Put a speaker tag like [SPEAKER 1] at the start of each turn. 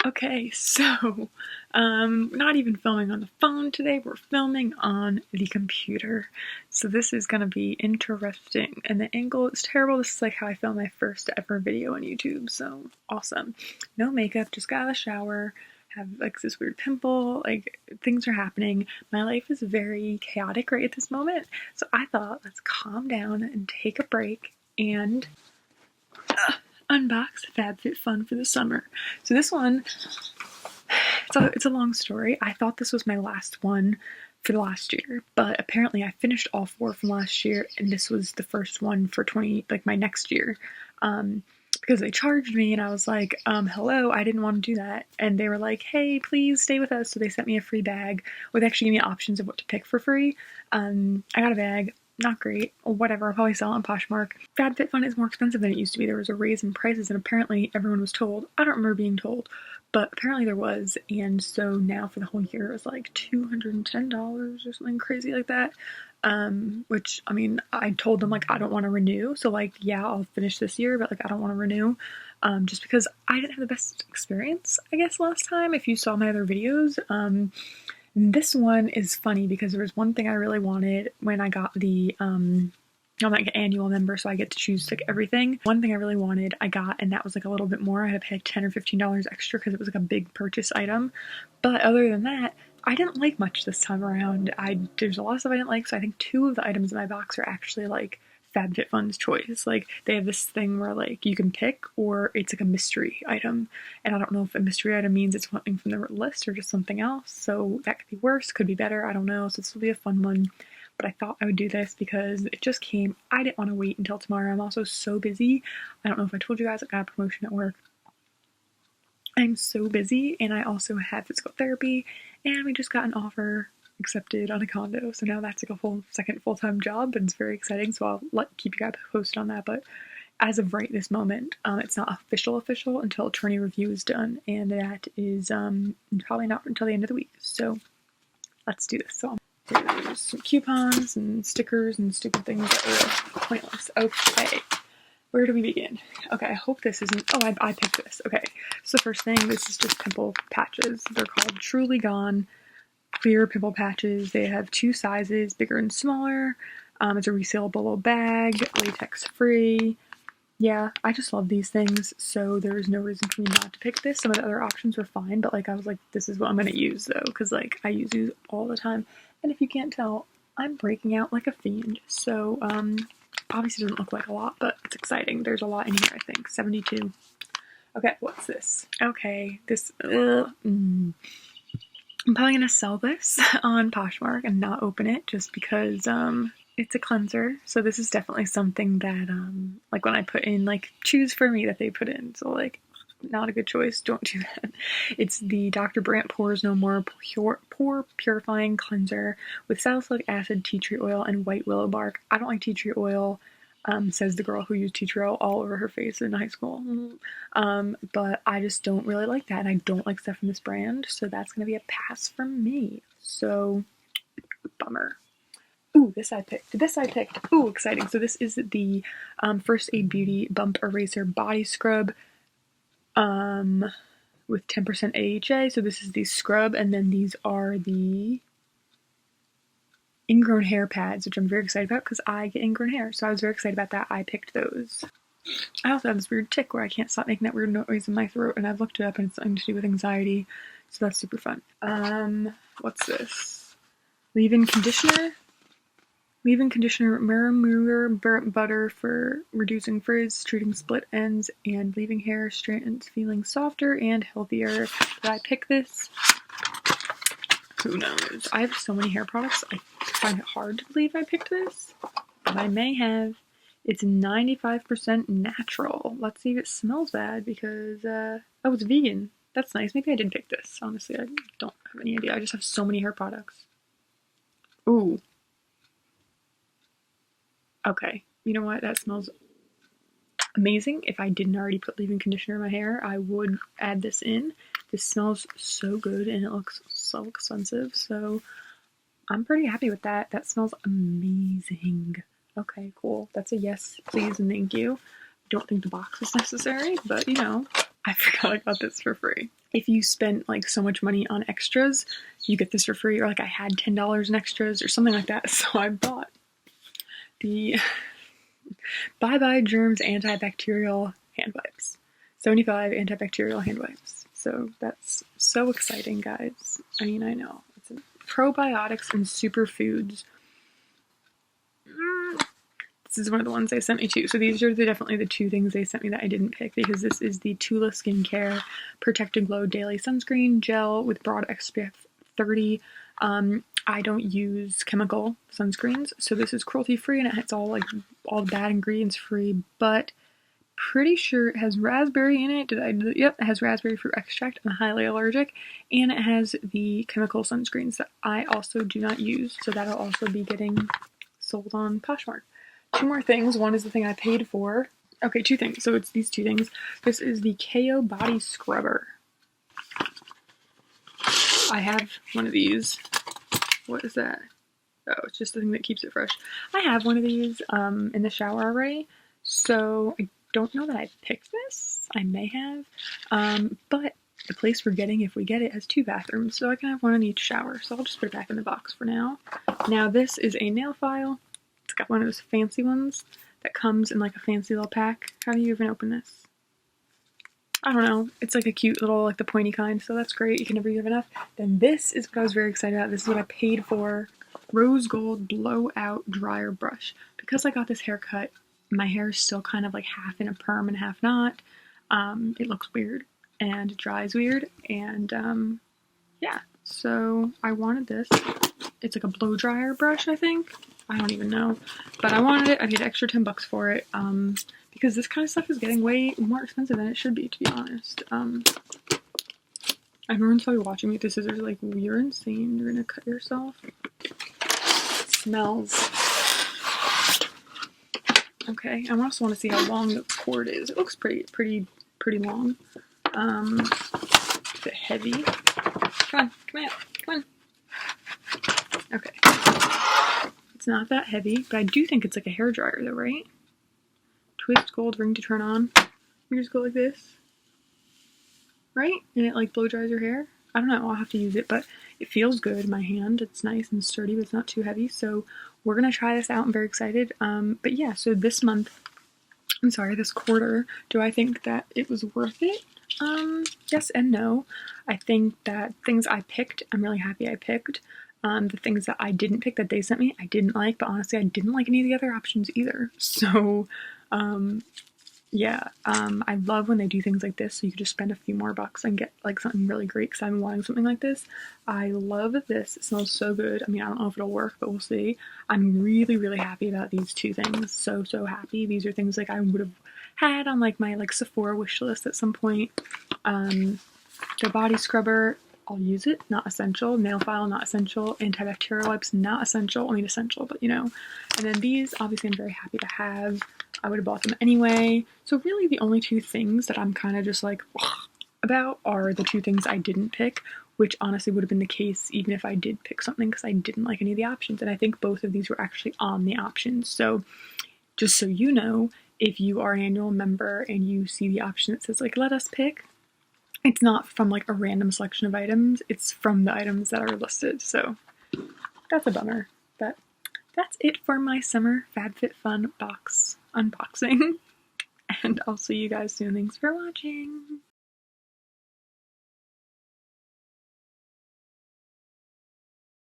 [SPEAKER 1] Okay, so, not even filming on the phone today, we're filming on the computer. So this is gonna be interesting, and the angle is terrible. This is like how I filmed my first ever video on YouTube, so awesome. No makeup, just got out of the shower, have like this weird pimple, like things are happening. My life is very chaotic right at this moment, so I thought let's calm down and take a break and unbox FabFitFun for the summer. So this one, it's a long story. I thought this was my last one for the last year, but apparently I finished all 4 from last year, and this was the first one for my next year. Because they charged me, and I was like, hello, I didn't want to do that. And they were like, hey, please stay with us. So they sent me a free bag, or they actually gave me options of what to pick for free. I got a bag. Not great, or whatever, I'll probably sell it on Poshmark. FabFitFun is more expensive than it used to be. There was a raise in prices, and apparently everyone was told. I don't remember being told, but apparently there was, and so now for the whole year it was like $210 or something crazy like that. Which, I mean, I told them, like, I don't want to renew, so, like, yeah, I'll finish this year, but, like, I don't want to renew, just because I didn't have the best experience, I guess, last time, if you saw my other videos. This one is funny because there was one thing I really wanted when I got the, I'm like an annual member, so I get to choose like everything. One thing I really wanted, I got, and that was like a little bit more. I had to pay like $10 or $15 extra because it was like a big purchase item. But other than that, I didn't like much this time around. There's a lot of stuff I didn't like, so I think 2 of the items in my box are actually like FabFitFun's choice. Like, they have this thing where like you can pick, or it's like a mystery item, and I don't know if a mystery item means it's something from the list or just something else, so that could be worse, could be better, I don't know. So this will be a fun one, but I thought I would do this because it just came. I didn't want to wait until tomorrow. I'm also so busy. I don't know if I told you guys, I got a promotion at work. I'm so busy, and I also had physical therapy, and we just got an offer accepted on a condo, so now that's like a second full-time job, but it's very exciting, so I'll keep you guys posted on that. But as of right this moment, it's not official until attorney review is done, and that is probably not until the end of the week, so let's do this. So there's some coupons and stickers and stupid things that are pointless. Okay, where do we begin? Okay, I hope this isn't, oh, I picked this. Okay, so the first thing, this is just pimple patches. They're called Truly Gone Clear Pimple Patches. They have 2 sizes, bigger and smaller. It's a resealable little bag, latex free. Yeah, I just love these things, so there's no reason for me not to pick this. Some of the other options were fine, but like I was like, this is what I'm gonna use though, because like I use these all the time. And if you can't tell, I'm breaking out like a fiend. So obviously it doesn't look like a lot, but it's exciting. There's a lot in here, I think. 72. Okay, what's this? Okay, this I'm probably gonna sell this on Poshmark and not open it just because it's a cleanser. So this is definitely something that like when I put in like choose for me that they put in. So like not a good choice. Don't do that. It's the Dr. Brandt Pores No More Pore Purifying Cleanser with salicylic acid, tea tree oil, and white willow bark. I don't like tea tree oil. Says the girl who used tea tree oil all over her face in high school. But I just don't really like that, and I don't like stuff from this brand, so that's gonna be a pass from me. So, bummer. Ooh, this I picked. Ooh, exciting. So this is the First Aid Beauty Bump Eraser Body Scrub with 10% AHA. So this is the scrub, and then these are the ingrown hair pads, which I'm very excited about because I get ingrown hair, so I was very excited about that. I picked those. I also have this weird tick where I can't stop making that weird noise in my throat, and I've looked it up, and it's something to do with anxiety, so that's super fun. What's this? Leave-in conditioner. Leave-in conditioner, mirror butter for reducing frizz, treating split ends, and leaving hair strands feeling softer and healthier. Did I pick this? Who knows? I have so many hair products, I find it hard to believe I picked this, but I may have. It's 95% natural. Let's see if it smells bad because, oh, it's vegan. That's nice. Maybe I did pick this. Honestly, I don't have any idea. I just have so many hair products. Ooh. Okay. You know what? That smells amazing. If I didn't already put leave-in conditioner in my hair, I would add this in. This smells so good, and it looks so expensive, so I'm pretty happy with that. That smells amazing. Okay, cool. That's a yes, please, and thank you. I don't think the box is necessary, but you know, I forgot I got this for free. If you spent like so much money on extras, you get this for free, or like I had $10 in extras or something like that. So I bought the Bye Bye Germs antibacterial hand wipes. 75 antibacterial hand wipes. So that's so exciting, guys. I mean, I know. It's probiotics and superfoods. This is one of the ones they sent me too. So these are definitely the two things they sent me that I didn't pick, because this is the Tula Skincare Protect and Glow Daily Sunscreen Gel with broad SPF 30. I don't use chemical sunscreens, so this is cruelty free and it's all like all the bad ingredients free, but pretty sure it has raspberry in it. Yep, it has raspberry fruit extract. I'm highly allergic, and it has the chemical sunscreens that I also do not use, so that'll also be getting sold on Poshmark. Two more things. One is the thing I paid for. Okay, two things. So it's these two things. This is the KO Body Scrubber. I have one of these. What is that? Oh, it's just the thing that keeps it fresh. I have one of these in the shower already, so I don't know that I picked this. I may have. But the place we're getting, if we get it, has 2 bathrooms, so I can have one in each shower. So I'll just put it back in the box for now. Now this is a nail file. It's got one of those fancy ones that comes in like a fancy little pack. How do you even open this? I don't know. It's like a cute little, like the pointy kind, so that's great. You can never use enough. Then this is what I was very excited about. This is what I paid for. Rose Gold Blowout Dryer Brush. Because I got this haircut, my hair is still kind of like half in a perm and half not. It looks weird and it dries weird, and yeah. So I wanted this. It's like a blow dryer brush, I think. I don't even know, but I wanted it. I paid extra $10 for it, because this kind of stuff is getting way more expensive than it should be, to be honest. Everyone's probably watching me with the scissors like, you're insane, you're gonna cut yourself. It smells. Okay, I also want to see how long the cord is. It looks pretty long. A bit heavy. Come on. Okay. It's not that heavy, but I do think it's like a hair dryer though, right? Twist gold ring to turn on. You just go like this. Right? And it like blow dries your hair. I don't know, I'll have to use it, but it feels good in my hand. It's nice and sturdy, but it's not too heavy. So we're gonna try this out. I'm very excited. But yeah, so this quarter, do I think that it was worth it? Yes and no. I think that things I picked, I'm really happy I picked. The things that I didn't pick that they sent me, I didn't like, but honestly, I didn't like any of the other options either. So, yeah, I love when they do things like this, so you can just spend a few more bucks and get like something really great, because I've been wanting something like this. I love this. It smells so good. I mean, I don't know if it'll work, but we'll see. I'm really happy about these two things. So happy. These are things like I would have had on like my like Sephora wish list at some point. The body scrubber, I'll use it, not essential. Nail file, not essential. Antibacterial wipes, not essential. I mean essential, but you know. And then these, obviously I'm very happy to have. I would have bought them anyway. So really the only two things that I'm kind of just like about are the two things I didn't pick, which honestly would have been the case even if I did pick something, because I didn't like any of the options. And I think both of these were actually on the options. So just so you know, if you are an annual member and you see the option that says like, let us pick, it's not from like a random selection of items, it's from the items that are listed. So that's a bummer, but that's it for my summer FabFitFun box unboxing. And I'll see you guys soon. Thanks for watching.